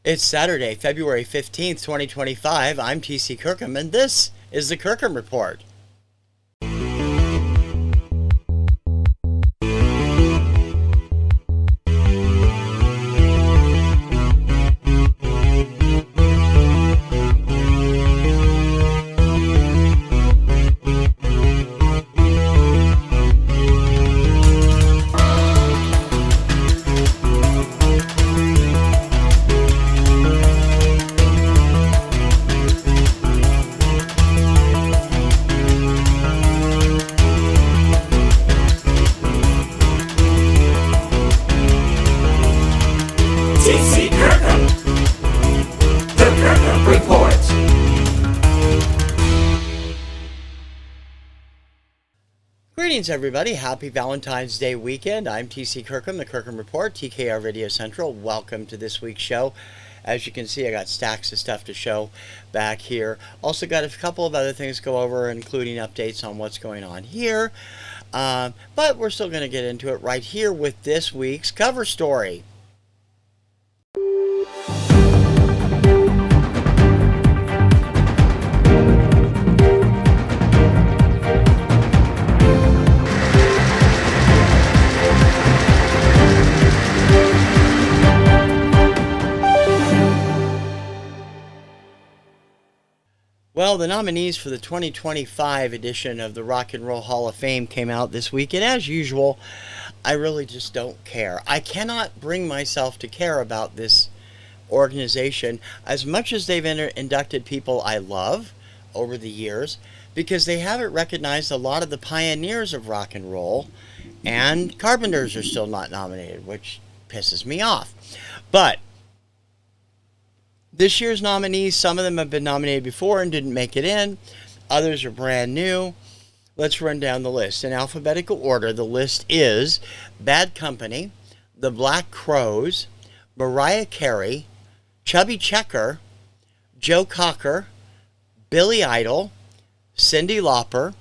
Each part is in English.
It's Saturday, February 15th, 2025. I'm TC Kirkham, and this is the Kirkham Report. Greetings, everybody. Happy Valentine's Day weekend. I'm TC Kirkham, the Kirkham Report, TKR Radio Central. Welcome to this week's show. As you can see, I got stacks of stuff to show back here. Also got a couple of other things to go over, including updates on what's going on here. But we're still going to get into it right here with this week's cover story. Well, the nominees for the 2025 edition of the Rock and Roll Hall of Fame came out this week, and as usual, I really just don't care. I cannot bring myself to care about this organization as much as they've inducted people I love over the years, because they haven't recognized a lot of the pioneers of rock and roll, and Carpenters are still not nominated, which pisses me off. But this year's nominees, some of them have been nominated before and didn't make it in. Others are brand new. Let's run down the list. In alphabetical order, the list is Bad Company, The Black Crowes, Mariah Carey, Chubby Checker, Joe Cocker, Billy Idol, Cyndi Lauper,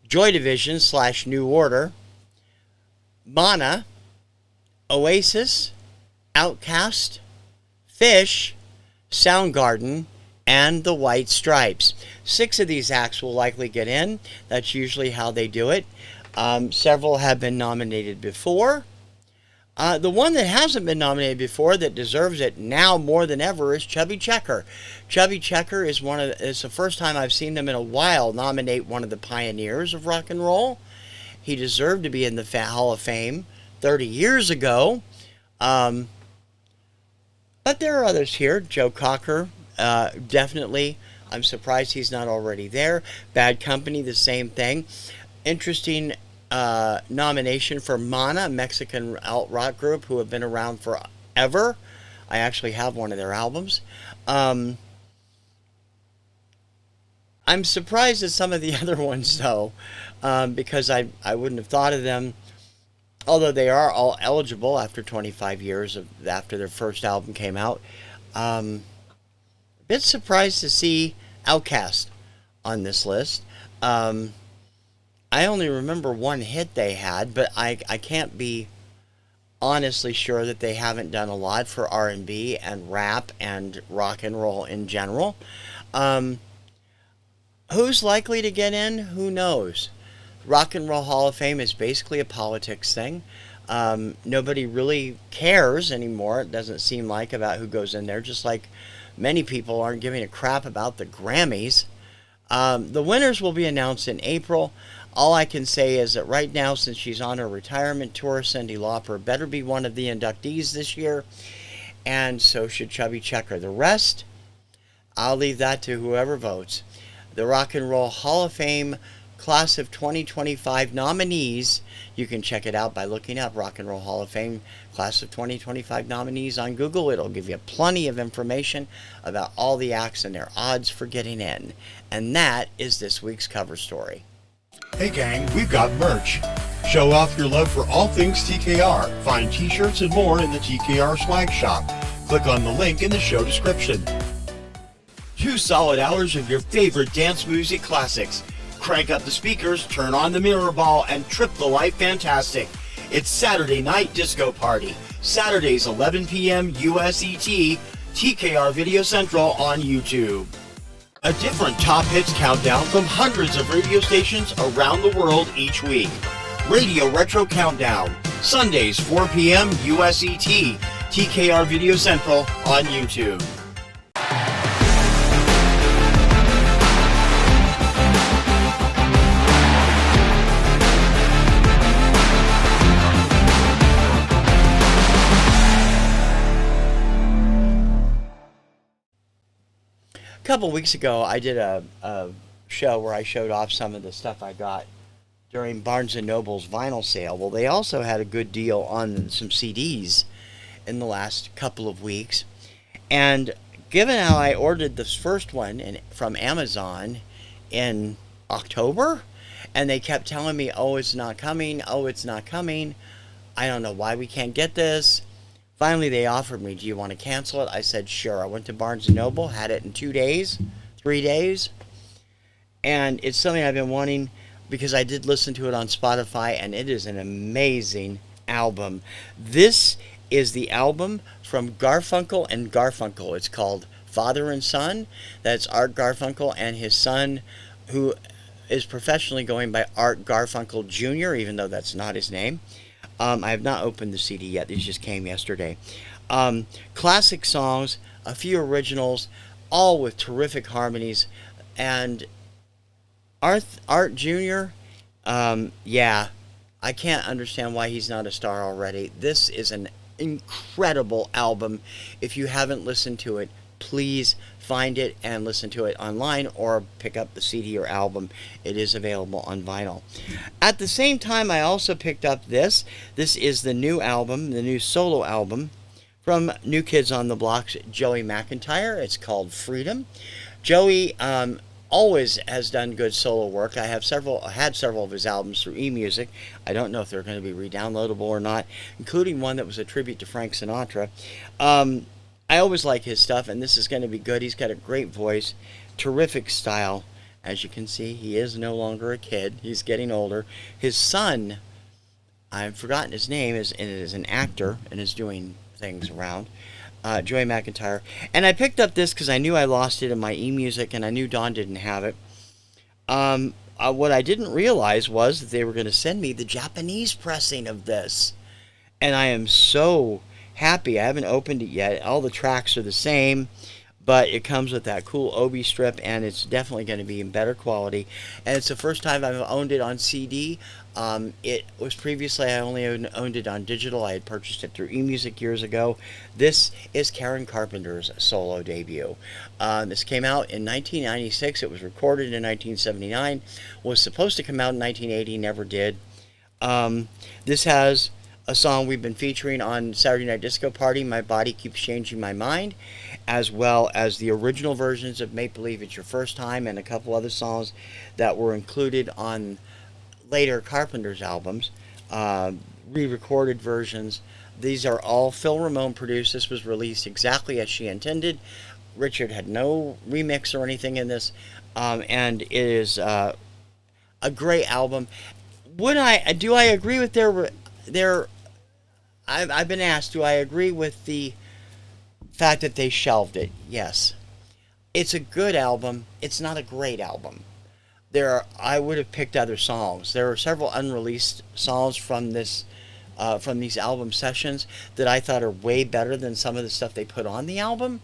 Joy Division / New Order, Mana, Oasis, Outkast, Fish, Soundgarden, and the White Stripes. 6 of these acts will likely get in. That's usually how they do it. Several have been nominated before. The one that hasn't been nominated before that deserves it now more than ever is Chubby Checker. Chubby Checker is it's the first time I've seen them in a while nominate one of the pioneers of rock and roll. He deserved to be in the Hall of Fame 30 years ago. But there are others here. Joe Cocker, definitely. I'm surprised he's not already there. Bad Company, the same thing. Interesting nomination for Mana, a Mexican alt-rock group who have been around forever. I actually have one of their albums. I'm surprised at some of the other ones, though, because I wouldn't have thought of them. Although they are all eligible after 25 years after their first album came out. A bit surprised to see Outkast on this list. I only remember one hit they had, but I can't be honestly sure that they haven't done a lot for R&B and rap and rock and roll in general. Who's likely to get in? Who knows? Rock and Roll Hall of Fame is basically a politics thing. Nobody really cares anymore, it doesn't seem like, about who goes in there, just like many people aren't giving a crap about the Grammys. The winners will be announced in April. All I can say is that right now, since she's on her retirement tour, Cyndi Lauper better be one of the inductees this year, and so should Chubby Checker. The rest, I'll leave that to whoever votes. The Rock and Roll Hall of Fame Class of 2025 nominees. You can check it out by looking up Rock and Roll Hall of Fame Class of 2025 nominees on Google. It'll give you plenty of information about all the acts and their odds for getting in. And that is this week's cover story. Hey gang, we've got merch. Show off your love for all things TKR. Find t-shirts and more in the TKR swag shop. Click on the link in the show description. 2 solid hours of your favorite dance music classics. Crank up the speakers, turn on the mirror ball, and trip the life fantastic. It's Saturday Night Disco Party. Saturdays 11 p.m. US ET, TKR Video Central on YouTube. A different top hits countdown from hundreds of radio stations around the world each week. Radio Retro Countdown. Sundays 4 p.m. US ET, TKR Video Central on YouTube. A couple weeks ago, I did a show where I showed off some of the stuff I got during Barnes & Noble's vinyl sale. Well, they also had a good deal on some CDs in the last couple of weeks. And given how I ordered this first one from Amazon in October, and they kept telling me, oh, it's not coming, oh, it's not coming, I don't know why we can't get this. Finally, they offered me, do you want to cancel it? I said, sure. I went to Barnes & Noble, had it in 2 days, 3 days. And it's something I've been wanting because I did listen to it on Spotify, and it is an amazing album. This is the album from Garfunkel and Garfunkel. It's called Father and Son. That's Art Garfunkel and his son, who is professionally going by Art Garfunkel Jr., even though that's not his name. I have not opened the CD yet. These just came yesterday. Classic songs, a few originals, all with terrific harmonies. And Art Jr., yeah, I can't understand why he's not a star already. This is an incredible album. If you haven't listened to it, please find it and listen to it online or pick up the CD or album. It is available on vinyl. At the same time, I also picked up this. This is the new album, the new solo album from New Kids on the Block's Joey McIntyre. It's called Freedom. Joey always has done good solo work. I had several of his albums through eMusic. I don't know if they're going to be re-downloadable or not, including one that was a tribute to Frank Sinatra. I always like his stuff, and this is going to be good. He's got a great voice, terrific style. As you can see, he is no longer a kid. He's getting older. His son, I've forgotten his name, is an actor and is doing things around. Joey McIntyre. And I picked up this because I knew I lost it in my eMusic, and I knew Dawn didn't have it. What I didn't realize was that they were going to send me the Japanese pressing of this. And I am so happy. I haven't opened it yet. All the tracks are the same, but it comes with that cool obi strip, and it's definitely going to be in better quality. And it's the first time I've owned it on CD. It was previously I only owned it on digital. I had purchased it through eMusic years ago. This is Karen Carpenter's solo debut. This came out in 1996. It was recorded in 1979. Was supposed to come out in 1980. Never did. This has a song we've been featuring on Saturday Night Disco Party, My Body Keeps Changing My Mind, as well as the original versions of Make Believe It's Your First Time and a couple other songs that were included on later Carpenter's albums, re-recorded versions. These are all Phil Ramone produced. This was released exactly as she intended. Richard had no remix or anything in this, and it is a great album. Do I agree with I've been asked, do I agree with the fact that they shelved it? Yes. It's a good album. It's not a great album. I would have picked other songs. There are several unreleased songs from these album sessions that I thought are way better than some of the stuff they put on the album.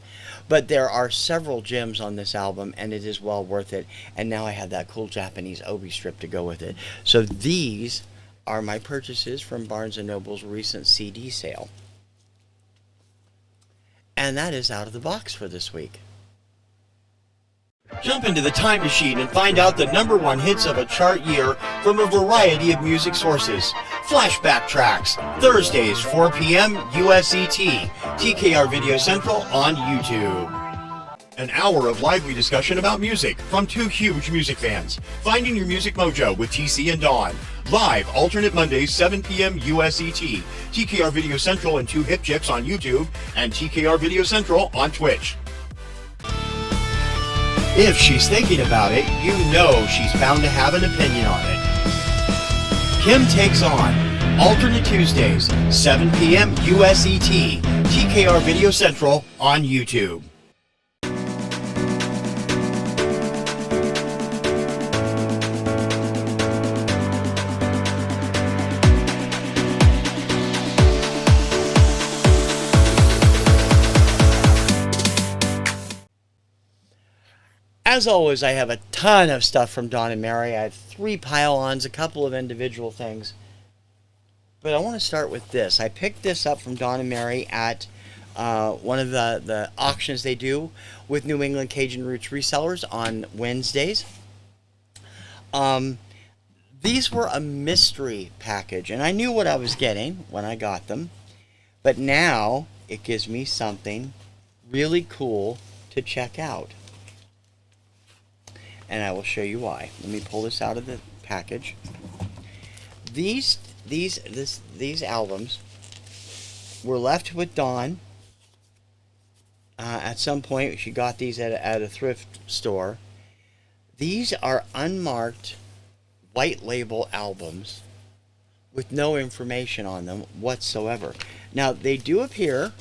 But there are several gems on this album, and it is well worth it. And now I have that cool Japanese obi strip to go with it. So these are my purchases from Barnes & Noble's recent CD sale. And that is out of the box for this week. Jump into the time machine and find out the #1 hits of a chart year from a variety of music sources. Flashback tracks, Thursdays, 4 p.m. USET, TKR Video Central on YouTube. An hour of lively discussion about music from two huge music fans. Finding Your Music Mojo with TC and Dawn. Live alternate Mondays, 7 p.m. USET, TKR Video Central and 2 Hip Chips on YouTube, and TKR Video Central on Twitch. If she's thinking about it, you know she's bound to have an opinion on it. Kim Takes On. Alternate Tuesdays, 7 p.m. USET, TKR Video Central on YouTube. As always, I have a ton of stuff from Don and Mary. I have 3 pile-ons, a couple of individual things. But I want to start with this. I picked this up from Don and Mary at one of the auctions they do with New England Cajun Roots resellers on Wednesdays. These were a mystery package, and I knew what I was getting when I got them. But now it gives me something really cool to check out. And I will show you why. Let me pull this out of the package. These albums were left with Dawn. At some point, she got these at a thrift store. These are unmarked white label albums with no information on them whatsoever. Now, they do appear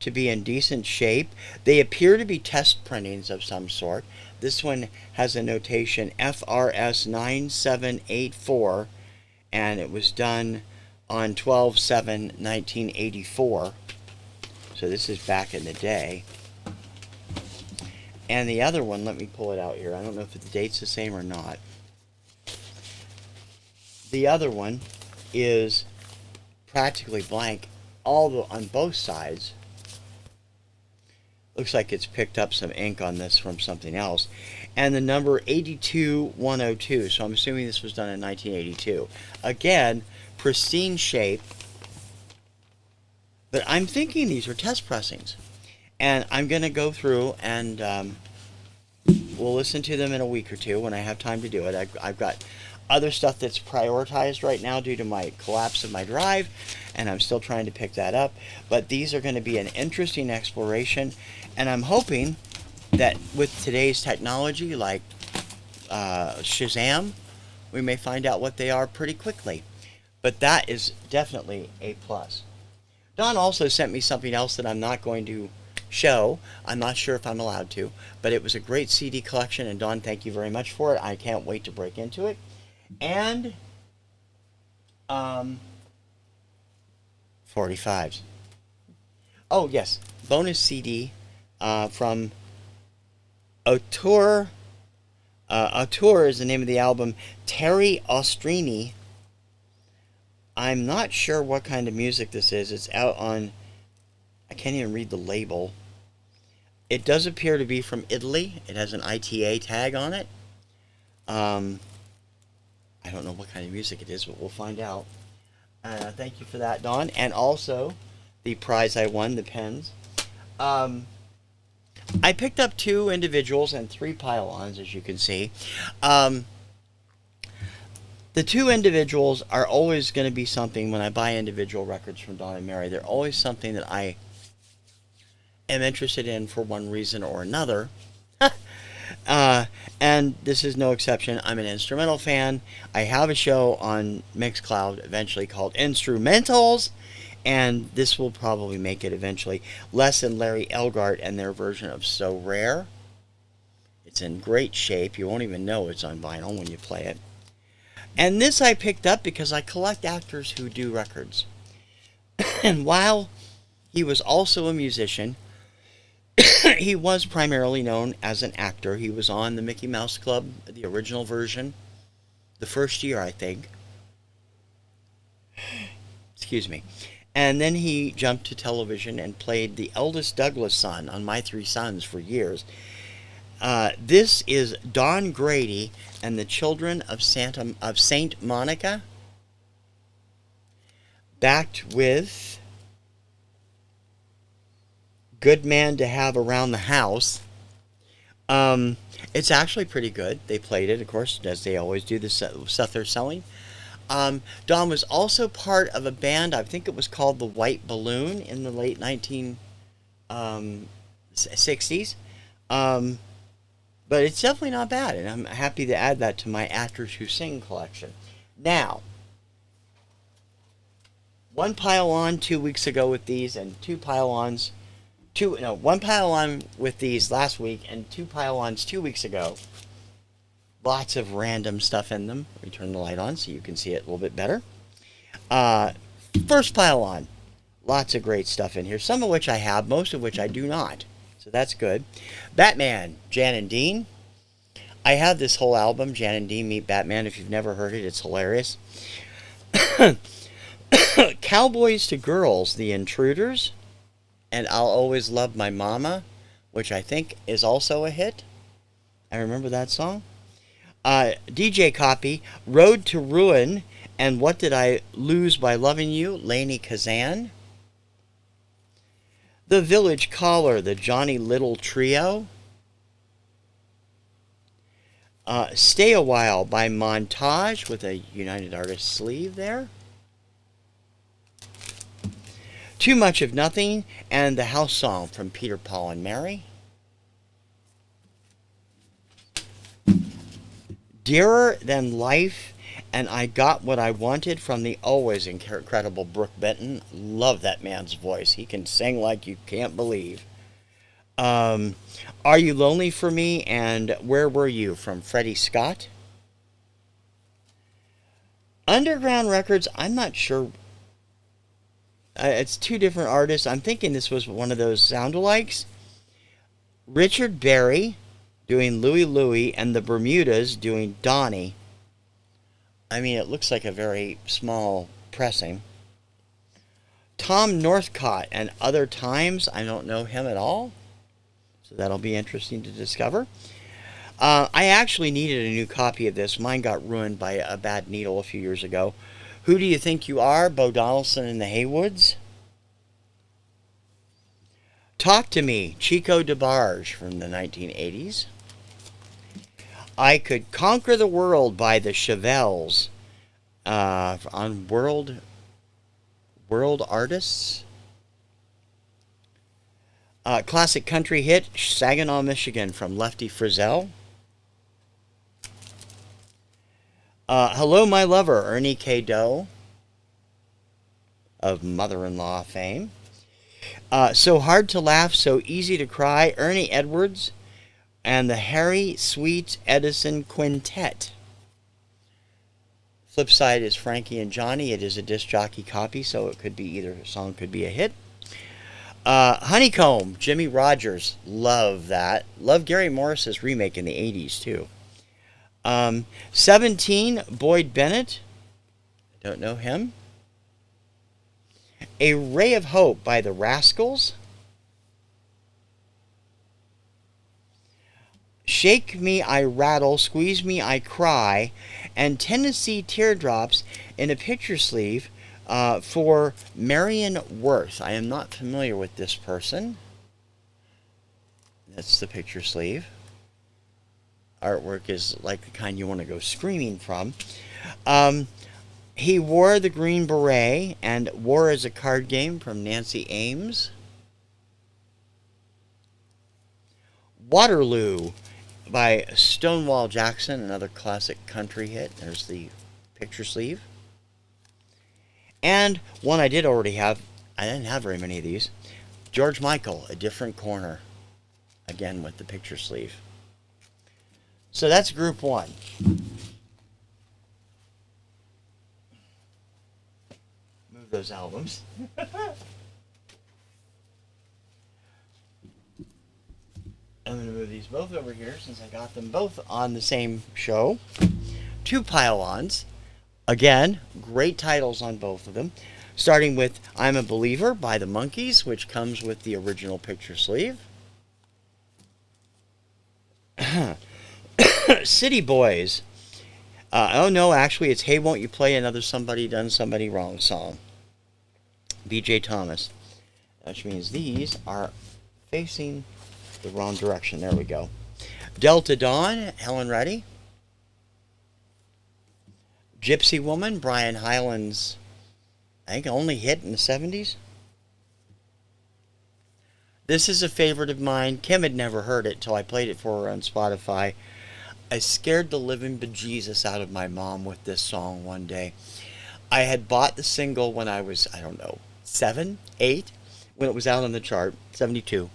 to be in decent shape. They appear to be test printings of some sort. This one has a notation FRS 9784, and it was done on 12/7/1984. So this is back in the day. And the other one, let me pull it out here. I don't know if the date's the same or not. The other one is practically blank on both sides. Looks like it's picked up some ink on this from something else. And the number 82102. So I'm assuming this was done in 1982. Again, pristine shape. But I'm thinking these are test pressings. And I'm going to go through and we'll listen to them in a week or two when I have time to do it. I've got other stuff that's prioritized right now due to my collapse of my drive, and I'm still trying to pick that up. But these are going to be an interesting exploration, and I'm hoping that with today's technology like Shazam, we may find out what they are pretty quickly. But that is definitely a plus. Don also sent me something else that I'm not going to show. I'm not sure if I'm allowed to, but it was a great CD collection, and Don, thank you very much for it. I can't wait to break into it. And 45s. Oh yes, bonus CD from Auteur. Auteur is the name of the album. Terry Ostrini. I'm not sure what kind of music this is. It's out on, I can't even read the label. It does appear to be from Italy. It has an ITA tag on it. I don't know what kind of music it is, but we'll find out. Thank you for that, Don. And also, the prize I won, the pens. I picked up 2 individuals and 3 pile-ons, as you can see. The 2 individuals are always going to be something, when I buy individual records from Don and Mary, they're always something that I am interested in for one reason or another. And this is no exception. I'm an instrumental fan. I have a show on Mixcloud eventually called Instrumentals, and this will probably make it eventually. Les and Larry Elgart and their version of So Rare. It's in great shape. You won't even know it's on vinyl when you play it. And this I picked up because I collect actors who do records. And while he was also a musician, he was primarily known as an actor. He was on the Mickey Mouse Club, the original version, the first year, I think. Excuse me. And then he jumped to television and played the eldest Douglas son on My Three Sons for years. This is Don Grady and the Children of Saint Monica, backed with Good Man to Have Around the House. It's actually pretty good. They played it, of course, as they always do, the stuff they're selling. Don was also part of a band, I think it was called the White Balloon, in the late 1960s. But it's definitely not bad, and I'm happy to add that to my Actors Who Sing collection. Now, one pile on 2 weeks ago with these, and one pile on with these last week, and 2 pile-ons 2 weeks ago. Lots of random stuff in them. Let me turn the light on so you can see it a little bit better. First pile on. Lots of great stuff in here, some of which I have, most of which I do not. So that's good. Batman, Jan and Dean. I have this whole album, Jan and Dean Meet Batman. If you've never heard it, it's hilarious. Cowboys to Girls, The Intruders, and I'll Always Love My Mama, which I think is also a hit. I remember that song. DJ copy, Road to Ruin, and What Did I Lose by Loving You, Lainey Kazan. The Village Caller, the Johnny Little Trio. Stay a While by Montage with a United Artists sleeve there. Too Much of Nothing and the House Song from Peter, Paul, and Mary. Dearer Than Life and I Got What I Wanted from the always incredible Brooke Benton. Love that man's voice. He can sing like you can't believe. Are You Lonely for Me and Where Were You from Freddie Scott. Underground Records, I'm not sure. It's two different artists. I'm thinking this was one of those sound-alikes. Richard Berry doing Louie Louie and the Bermudas doing Donnie. I mean, it looks like a very small pressing. Tom Northcott and Other Times. I don't know him at all, so that'll be interesting to discover. I actually needed a new copy of this. Mine got ruined by a bad needle a few years ago. Who Do You Think You Are? Bo Donaldson and the Haywoods. Talk to Me, Chico DeBarge from the 1980s. I Could Conquer the World by the Chevelles on World Artists. Classic country hit, Saginaw, Michigan from Lefty Frizzell. Hello, My Lover, Ernie K. Doe of Mother-in-Law fame. So Hard to Laugh, So Easy to Cry, Ernie Edwards and the Harry Sweet Edison Quintet. Flip side is Frankie and Johnny. It is a disc jockey copy, so it could be either song could be a hit. Honeycomb, Jimmy Rogers. Love that. Love Gary Morris's remake in the 80s, too. 17, Boyd Bennett. Don't know him. A Ray of Hope by the Rascals. Shake Me, I Rattle, Squeeze Me, I Cry, and Tennessee Teardrops in a picture sleeve for Marion Worth. I am not familiar with this person. That's the picture sleeve. Artwork is like the kind you want to go screaming from. He Wore the Green Beret and War is a Card Game from Nancy Ames. Waterloo by Stonewall Jackson, another classic country hit. There's the picture sleeve. And one I did already have. I didn't have very many of these. George Michael, A Different Corner. Again with the picture sleeve. So that's group one. Move those albums. I'm going to move these both over here since I got them both on the same show. Two pile-ons. Again, great titles on both of them. Starting with I'm a Believer by the Monkees, which comes with the original picture sleeve. City Boys. Oh no, actually it's Hey Won't You Play Another Somebody Done Somebody Wrong song. B.J. Thomas. Which means these are facing the wrong direction. There we go. Delta Dawn, Helen Reddy. Gypsy Woman, Brian Hyland's, I think, only hit in the 70s. This is a favorite of mine. Kim had never heard it till I played it for her on Spotify. I scared the living bejesus out of my mom with this song one day. I had bought the single when I was, I don't know, 7, 8, when it was out on the chart, 72.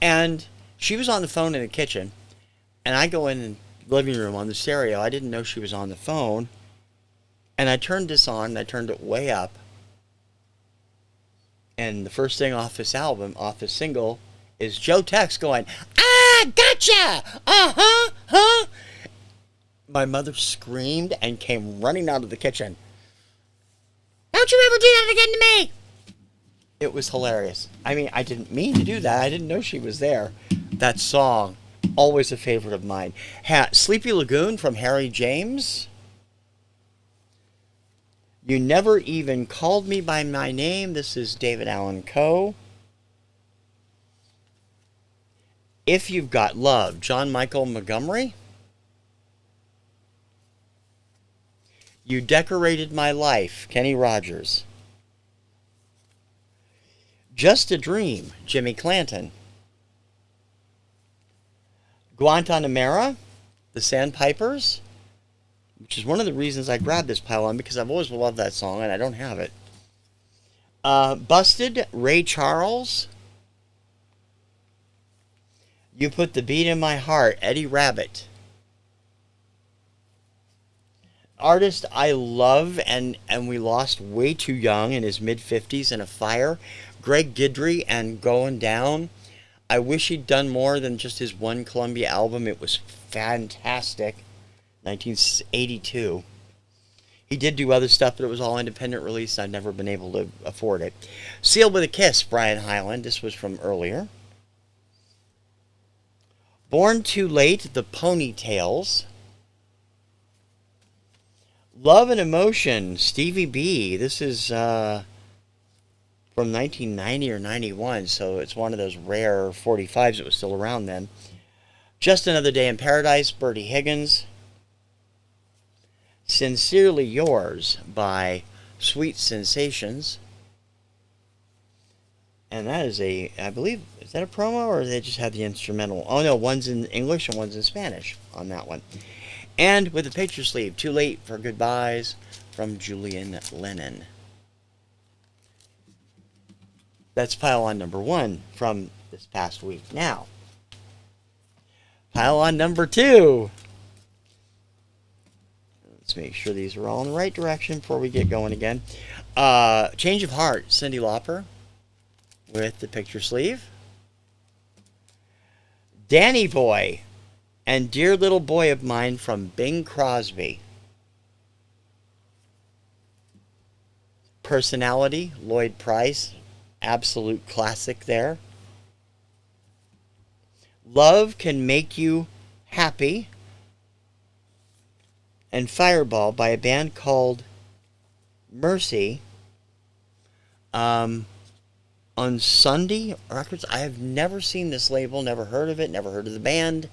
And she was on the phone in the kitchen, and I go in the living room on the stereo. I didn't know she was on the phone. And I turned this on, and I turned it way up. And the first thing off this album, off this single, is Joe Tex going, "Ah, gotcha! Uh-huh, huh?" My mother screamed and came running out of the kitchen. "Don't you ever do that again to me!" It was hilarious. I mean, I didn't mean to do that. I didn't know she was there. That song, always a favorite of mine. Sleepy Lagoon from Harry James. You Never Even Called Me By My Name. This is David Allan Coe. If You've Got Love, John Michael Montgomery. You Decorated My Life, Kenny Rogers. Just a Dream, Jimmy Clanton. Guantanamera, the Sandpipers, which is one of the reasons I grabbed this pile on, because I've always loved that song and I don't have it. Busted, Ray Charles. You Put the Beat in My Heart, Eddie Rabbitt. Artist I love and we lost way too young in his mid-50s in a fire, Greg Gidry and Going Down. I wish he'd done more than just his one Columbia album. It was fantastic. 1982. He did do other stuff, but it was all independent release. I've never been able to afford it. Sealed with a Kiss, Brian Hyland. This was from earlier. Born Too Late, The Ponytails. Love and Emotion, Stevie B. This is from 1990 or 91, so it's one of those rare 45s that was still around then. Just Another Day in Paradise, Bertie Higgins. Sincerely Yours by Sweet Sensations. And that is I believe, is that a promo or they just have the instrumental? Oh no, one's in English and one's in Spanish on that one. And with a picture sleeve, Too Late for Goodbyes from Julian Lennon. That's pile on number 1 from this past week. Now, pile on number 2. Let's make sure these are all in the right direction before we get going again. Change of Heart, Cyndi Lauper with the picture sleeve. Danny Boy and Dear Little Boy of Mine from Bing Crosby. Personality, Lloyd Price, absolute classic there. Love Can Make You Happy and Fireball by a band called Mercy on Sunday Records. I have never seen this label, never heard of it, never heard of the band.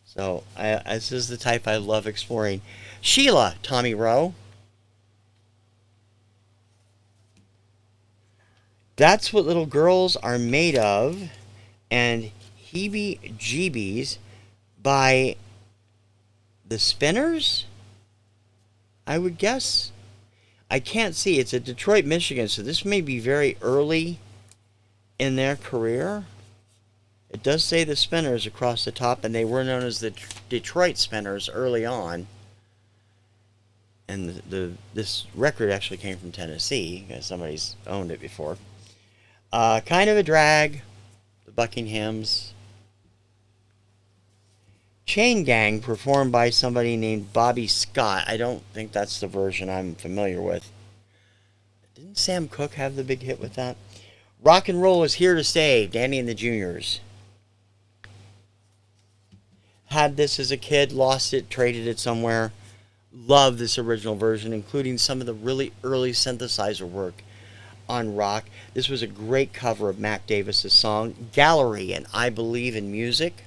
So this is the type I love exploring. Sheila, Tommy Rowe. That's What Little Girls Are Made Of, and Heebie Jeebies by the Spinners, I would guess. I can't see. It's at Detroit, Michigan, so this may be very early in their career. It does say the Spinners across the top, and they were known as the Detroit Spinners early on. And this record actually came from Tennessee, because somebody's owned it before. Kind of a Drag, the Buckinghams. Chain Gang, performed by somebody named Bobby Scott. I don't think that's the version I'm familiar with. Didn't Sam Cooke have the big hit with that? Rock and Roll Is Here to Stay, Danny and the Juniors. Had this as a kid, lost it, traded it somewhere. Love this original version, including some of the really early synthesizer work on rock. This was a great cover of Mac Davis's song, Gallery, and I Believe in Music.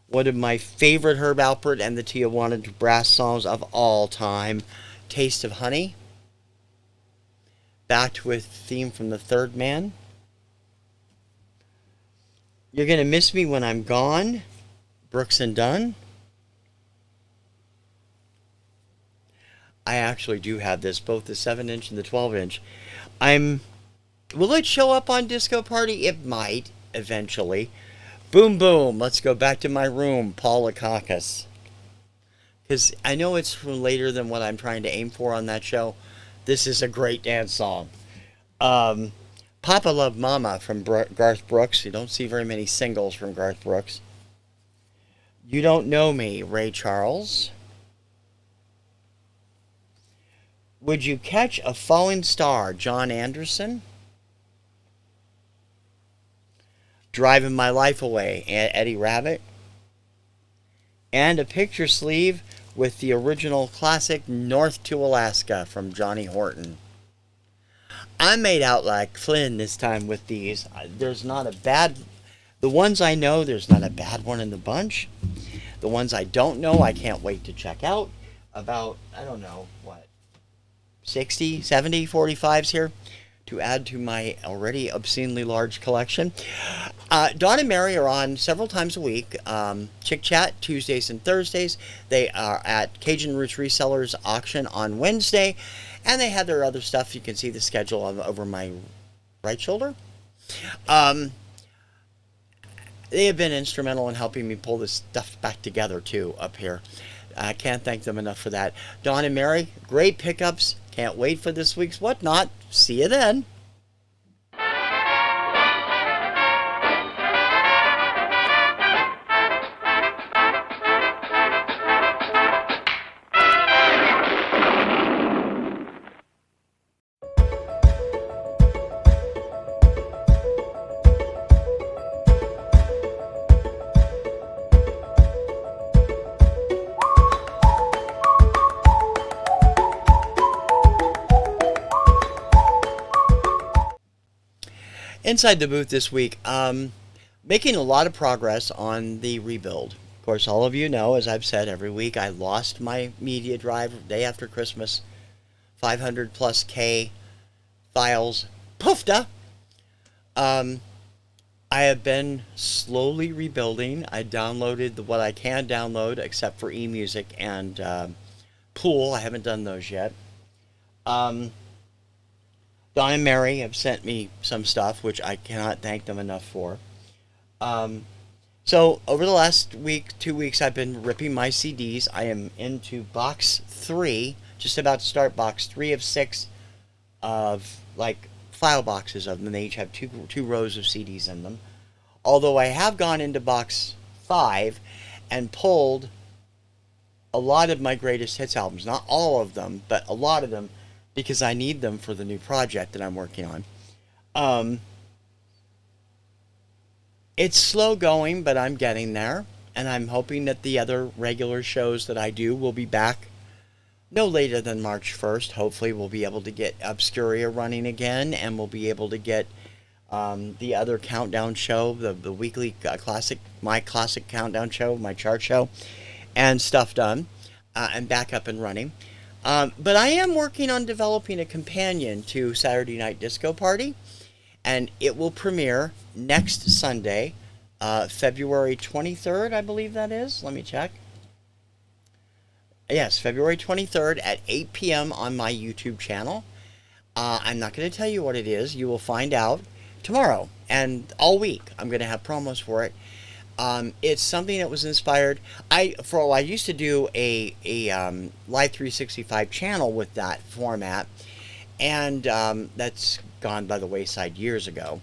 One of my favorite Herb Alpert and the Tijuana Brass songs of all time, Taste of Honey. Backed with theme from The Third Man. You're Gonna Miss Me When I'm Gone, Brooks and Dunn. I actually do have this, both the 7-inch and the 12-inch. Will it show up on Disco Party? It might, eventually. Boom, boom. Let's go back to my room, Paula Caucus. Because I know it's later than what I'm trying to aim for on that show. This is a great dance song. Papa Love Mama from Garth Brooks. You don't see very many singles from Garth Brooks. You Don't Know Me, Ray Charles. Would You Catch a Falling Star, John Anderson. Driving My Life Away, Eddie Rabbitt. And a picture sleeve with the original classic North to Alaska from Johnny Horton. I made out like Flynn this time with these. There's not a bad... The ones I know, there's not a bad one in the bunch. The ones I don't know, I can't wait to check out. About, I don't know, what, 60, 70, 45s here to add to my already obscenely large collection. Dawn and Mary are on several times a week. Chick Chat, Tuesdays and Thursdays. They are at Cajun Roots Resellers Auction on Wednesday. And they have their other stuff. You can see the schedule over my right shoulder. They have been instrumental in helping me pull this stuff back together, too, up here. I can't thank them enough for that. Dawn and Mary, great pickups. Can't wait for this week's Whatnot. See you then. Inside the booth this week, making a lot of progress on the rebuild. Of course, all of you know, as I've said every week, I lost my media drive day after Christmas. 500 plus K files. Poofda! I have been slowly rebuilding. I downloaded what I can download, except for eMusic and Pool. I haven't done those yet. Don and Mary have sent me some stuff, which I cannot thank them enough for. So, over the last week, 2 weeks, I've been ripping my CDs. I am into box 3, just about to start box 3 of 6 of, like, file boxes of them. They each have two rows of CDs in them. Although I have gone into box 5 and pulled a lot of my greatest hits albums. Not all of them, but a lot of them, because I need them for the new project that I'm working on. It's slow going, but I'm getting there, and I'm hoping that the other regular shows that I do will be back no later than March 1st. Hopefully we'll be able to get Obscuria running again, and we'll be able to get the other countdown show, the weekly my classic countdown show, my chart show, and stuff done, and back up and running. But I am working on developing a companion to Saturday Night Disco Party, and it will premiere next Sunday, February 23rd, I believe that is. Let me check. Yes, February 23rd at 8 p.m. on my YouTube channel. I'm not going to tell you what it is. You will find out tomorrow, and all week I'm going to have promos for it. It's something that was inspired. I used to do a Live 365 channel with that format, and that's gone by the wayside years ago.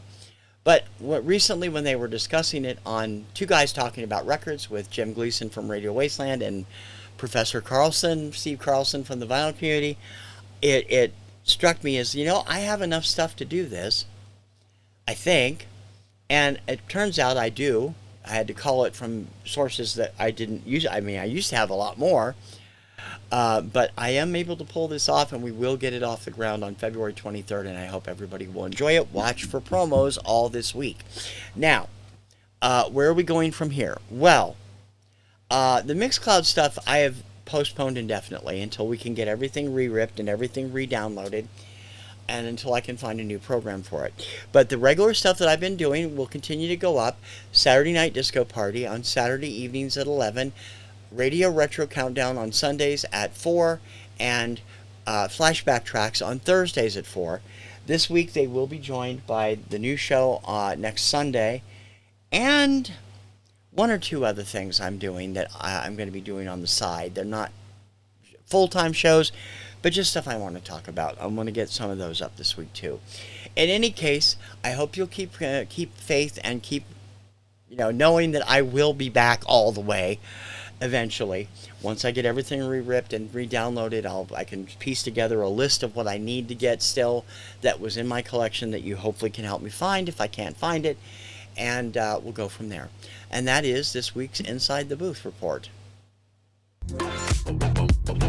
But recently, when they were discussing it on Two Guys Talking About Records with Jim Gleason from Radio Wasteland and Professor Carlson, Steve Carlson from the Vinyl Community, it struck me as, I have enough stuff to do this, I think, and it turns out I do. I had to call it from sources that I didn't use. I mean, I used to have a lot more, but I am able to pull this off, and we will get it off the ground on February 23rd, and I hope everybody will enjoy it. Watch for promos all this week. Now, where are we going from here? Well, the Mixcloud stuff I have postponed indefinitely until we can get everything re-ripped and everything re-downloaded, and until I can find a new program for it. But the regular stuff that I've been doing will continue to go up. Saturday Night Disco Party on Saturday evenings at 11. Radio Retro Countdown on Sundays at 4. and flashback tracks on Thursdays at 4. This week they will be joined by the new show next Sunday, and one or two other things I'm doing that I'm going to be doing on the side. They're not full-time shows, but just stuff I want to talk about. I'm going to get some of those up this week too. In any case, I hope you'll keep faith and keep knowing that I will be back all the way eventually. Once I get everything re-ripped and re-downloaded, I can piece together a list of what I need to get still that was in my collection that you hopefully can help me find if I can't find it, and we'll go from there. And that is this week's Inside the Booth report.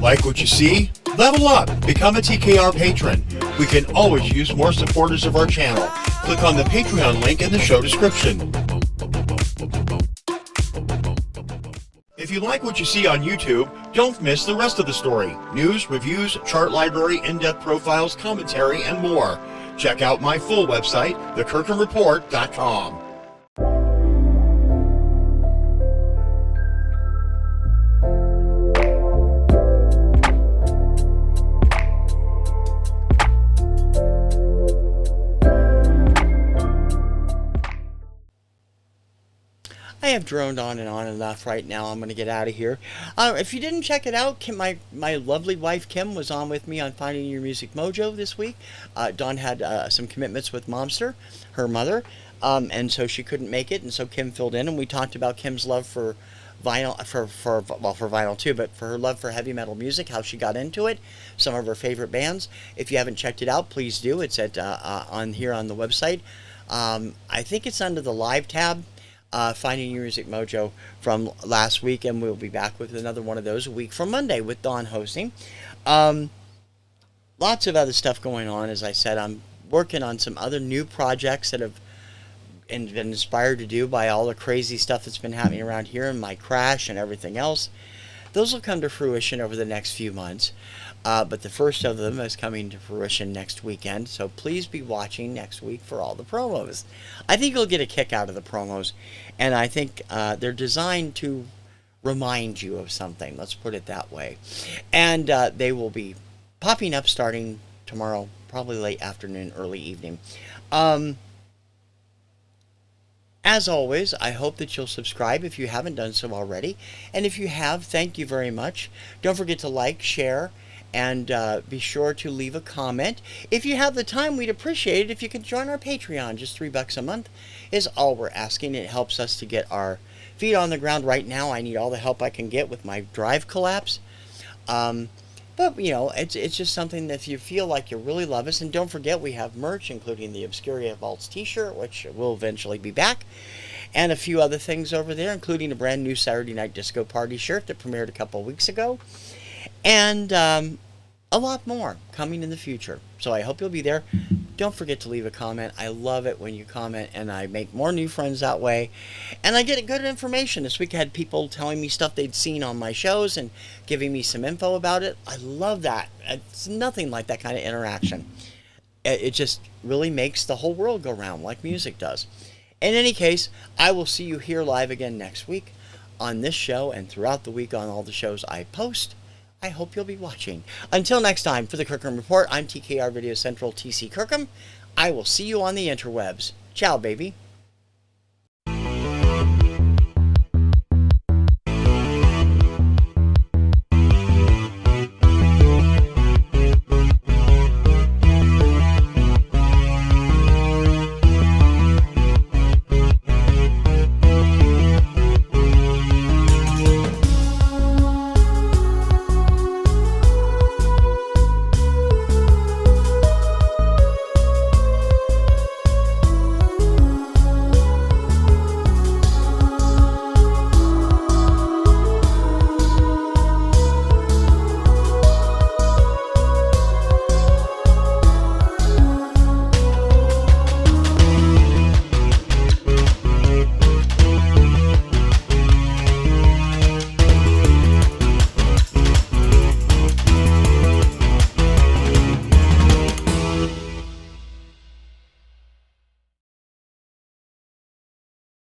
Like what you see? Level up! Become a TKR patron. We can always use more supporters of our channel. Click on the Patreon link in the show description. If you like what you see on YouTube, don't miss the rest of the story. News, reviews, chart library, in-depth profiles, commentary, and more. Check out my full website, thekirkhamreport.com. I have droned on and on enough right now. I'm going to get out of here. If you didn't check it out, my lovely wife Kim was on with me on Finding Your Music Mojo this week. Dawn had some commitments with Momster, her mother, and so she couldn't make it, and so Kim filled in, and we talked about Kim's love for vinyl, for vinyl too, but for her love for heavy metal music, how she got into it, some of her favorite bands. If you haven't checked it out, please do. It's at on here on the website. I think it's under the live tab. Finding Your Music Mojo from last week, and we'll be back with another one of those a week from Monday with Dawn hosting. Lots of other stuff going on. As I said, I'm working on some other new projects that have been inspired to do by all the crazy stuff that's been happening around here and my crash and everything else. Those will come to fruition over the next few months. But the first of them is coming to fruition next weekend, so please be watching next week for all the promos. I think you'll get a kick out of the promos, and I think they're designed to remind you of something, let's put it that way. And they will be popping up starting tomorrow, probably late afternoon, early evening. As always, I hope that you'll subscribe if you haven't done so already, and if you have, thank you very much. Don't forget to like, share, and be sure to leave a comment. If you have the time, we'd appreciate it if you could join our Patreon. Just $3 a month is all we're asking. It helps us to get our feet on the ground. Right now, I need all the help I can get with my drive collapse. But, it's just something that if you feel like you really love us. And don't forget, we have merch, including the Obscuria Vaults t-shirt, which will eventually be back. And a few other things over there, including a brand new Saturday Night Disco Party shirt that premiered a couple weeks ago. And a lot more coming in the future. So I hope you'll be there. Don't forget to leave a comment. I love it when you comment, and I make more new friends that way. And I get good information. This week I had people telling me stuff they'd seen on my shows and giving me some info about it. I love that. It's nothing like that kind of interaction. It just really makes the whole world go round like music does. In any case, I will see you here live again next week on this show and throughout the week on all the shows I post. I hope you'll be watching. Until next time, for the Kirkham Report, I'm TKR Video Central TC Kirkham. I will see you on the interwebs. Ciao, baby.